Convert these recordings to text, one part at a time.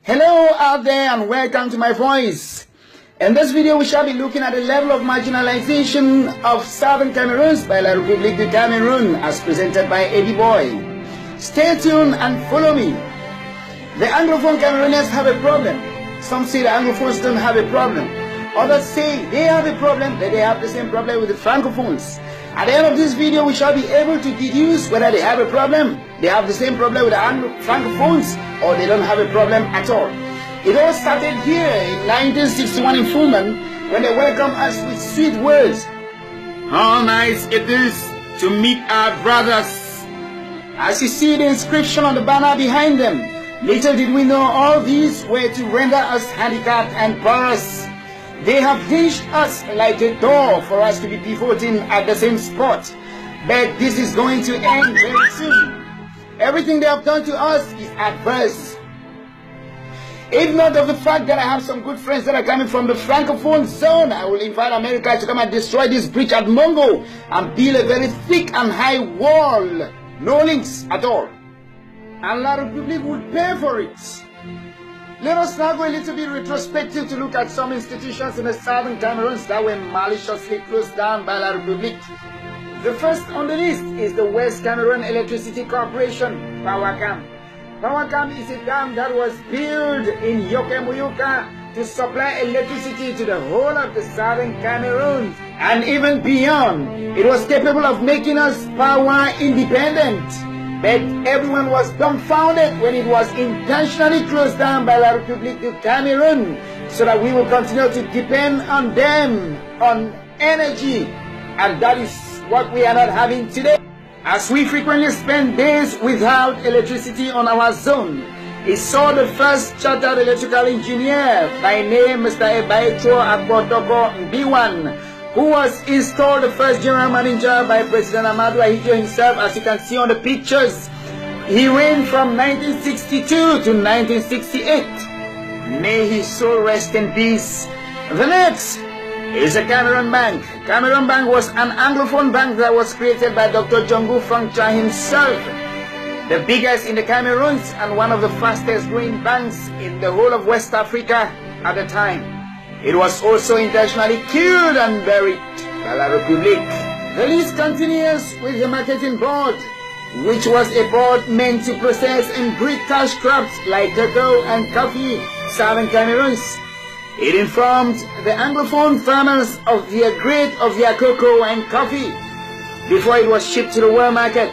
Hello out there and welcome to my voice. In this video we shall be looking at the level of marginalization of Southern Cameroons by La République du Cameroon as presented by Eddie Boy. Stay tuned and follow me. The Anglophone Cameroonians have a problem. Some say the Anglophones don't have a problem. Others say they have a problem, that they have the same problem with the Francophones. At the end of this video, we shall be able to deduce whether they have a problem, they have the same problem with the Francophones, or they don't have a problem at all. It all started here in 1961 in Fulham, when they welcomed us with sweet words. How nice it is to meet our brothers. As you see the inscription on the banner behind them, little did we know all these were to render us handicapped and porous. They have hinged us like a door for us to be pivoting at the same spot. But this is going to end very soon. Everything they have done to us is adverse. If not of the fact that I have some good friends that are coming from the Francophone zone, I will invite America to come and destroy this bridge at Mongo and build a very thick and high wall. No links at all. And La République would pay for it. Let us now go a little bit retrospective to look at some institutions in the Southern Cameroons that were maliciously closed down by La République. The first on the list is the West Cameroon Electricity Corporation, PowerCam. PowerCam is a dam that was built in Yoke-Muyuka to supply electricity to the whole of the Southern Cameroon and even beyond. It was capable of making us power independent. But everyone was dumbfounded when it was intentionally closed down by La République du Cameroon so that we will continue to depend on them, on energy. And that is what we are not having today. As we frequently spend days without electricity on our zone, it saw the first chartered electrical engineer by name Mr. Ebaitro Akpotoko Mbiwan, who was installed the first general manager by President Amadou Ahidjo himself, as you can see on the pictures. He reigned from 1962 to 1968. May his soul rest in peace. The next is the Cameroon Bank. Cameroon Bank was an Anglophone bank that was created by Dr. Jongu Fangcha himself. The biggest in the Cameroons and one of the fastest growing banks in the whole of West Africa at the time. It was also intentionally killed and buried by La République. The list continues with the marketing board, which was a board meant to process and breed cash crops like cocoa and coffee, Southern Cameroons. It informed the Anglophone farmers of the grade of their cocoa and coffee before it was shipped to the world market.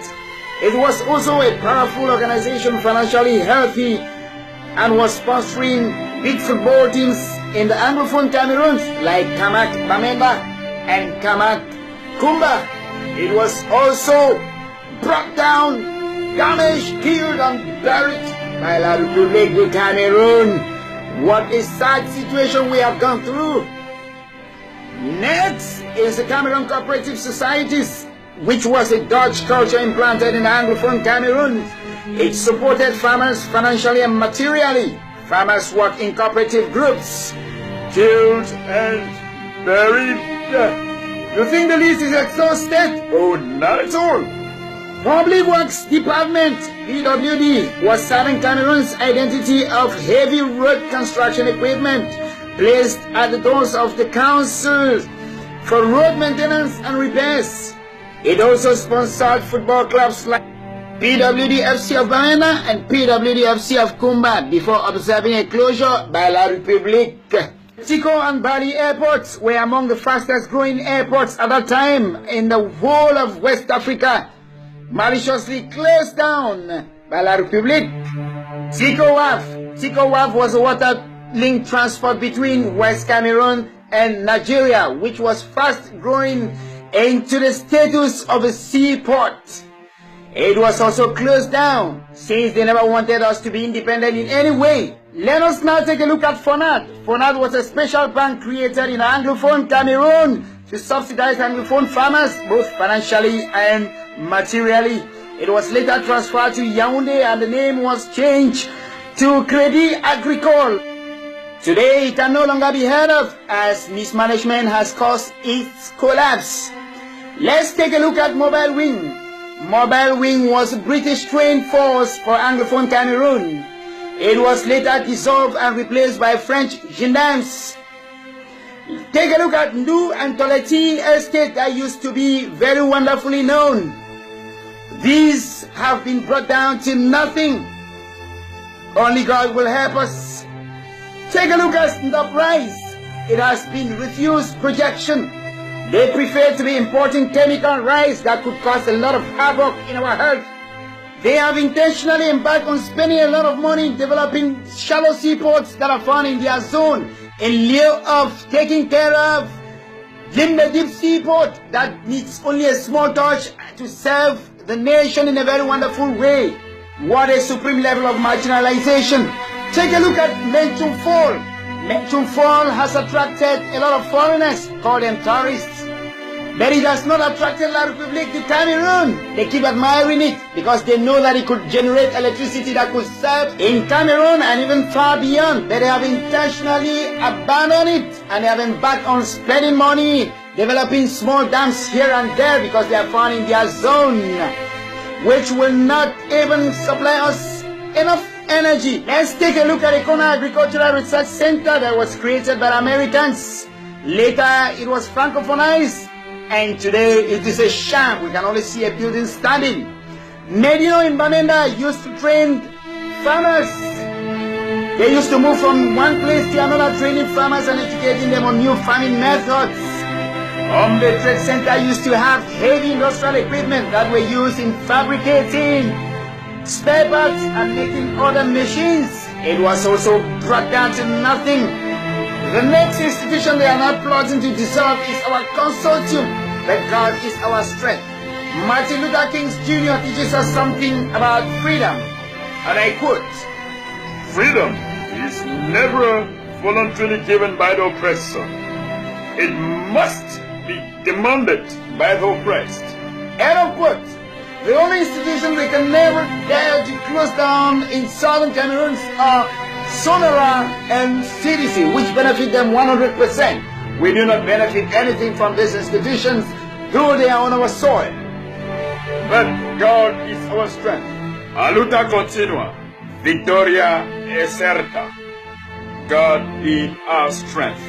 It was also a powerful organization, financially healthy, and was sponsoring big football teams in the Anglophone Cameroons like Kamak Bamenda and Kamak Kumba. It was also brought down, damaged, killed and buried by La République du Cameroon. What a sad situation we have gone through. Next is the Cameroon Cooperative Societies, which was a Dutch culture implanted in Anglophone Cameroon. It supported farmers financially and materially. Farmers work in cooperative groups. Killed and buried. You think the list is exhausted? Oh, not at all. Public Works Department, PWD, was Southern Cameroon's identity of heavy road construction equipment placed at the doors of the council for road maintenance and repairs. It also sponsored football clubs like PWD FC of Bamenda and PWD FC of Kumba before observing a closure by La République. Tico and Bali airports were among the fastest growing airports at that time in the whole of West Africa, maliciously closed down by La République. Tico WAF was a water link transport between West Cameroon and Nigeria, which was fast growing into the status of a seaport. It was also closed down since they never wanted us to be independent in any way. Let us now take a look at FONAD. FONAD was a special bank created in Anglophone Cameroon to subsidize Anglophone farmers both financially and materially. It was later transferred to Yaoundé and the name was changed to Crédit Agricole. Today it can no longer be heard of as mismanagement has caused its collapse. Let's take a look at Mobile Wing. Mobile Wing was a British trained force for Anglophone Cameroon. It was later dissolved and replaced by French gendarmes. Take a look at Ndu and Toleti estate that used to be very wonderfully known. These have been brought down to nothing. Only God will help us. Take a look at the price. It has been refused projection. They prefer to be importing chemical rice that could cause a lot of havoc in our health. They have intentionally embarked on spending a lot of money developing shallow seaports that are found in their zone in lieu of taking care of the deep seaport that needs only a small touch to serve the nation in a very wonderful way. What a supreme level of marginalization. Take a look at Menchum Fall. Menchum Fall has attracted a lot of foreigners, call them tourists. But it has not attracted La République du Cameroon. They keep admiring it because they know that it could generate electricity that could serve in Cameroon and even far beyond. But they have intentionally abandoned it and they have embarked on spending money, developing small dams here and there because they are found in their zone, which will not even supply us enough energy. Let's take a look at the Kona Agricultural Research Center that was created by the Americans. Later, it was francophonized. And today it is a sham. We can only see a building standing. Medino in Bamenda used to train farmers. They used to move from one place to another, training farmers and educating them on new farming methods. The Trade Center used to have heavy industrial equipment that were used in fabricating spare parts and making other machines. It was also brought down to nothing. The next institution they are not plotting to dissolve is our consortium, but God is our strength. Martin Luther King Jr. teaches us something about freedom, and I quote, "Freedom is never voluntarily given by the oppressor. It must be demanded by the oppressed." End of quote. The only institutions they can never dare to close down in Southern Cameroon are Sonora and CDC, which benefit them 100%. We do not benefit anything from these institutions, though they are on our soil. But God is our strength. A luta continua. Victoria es certa. God is our strength.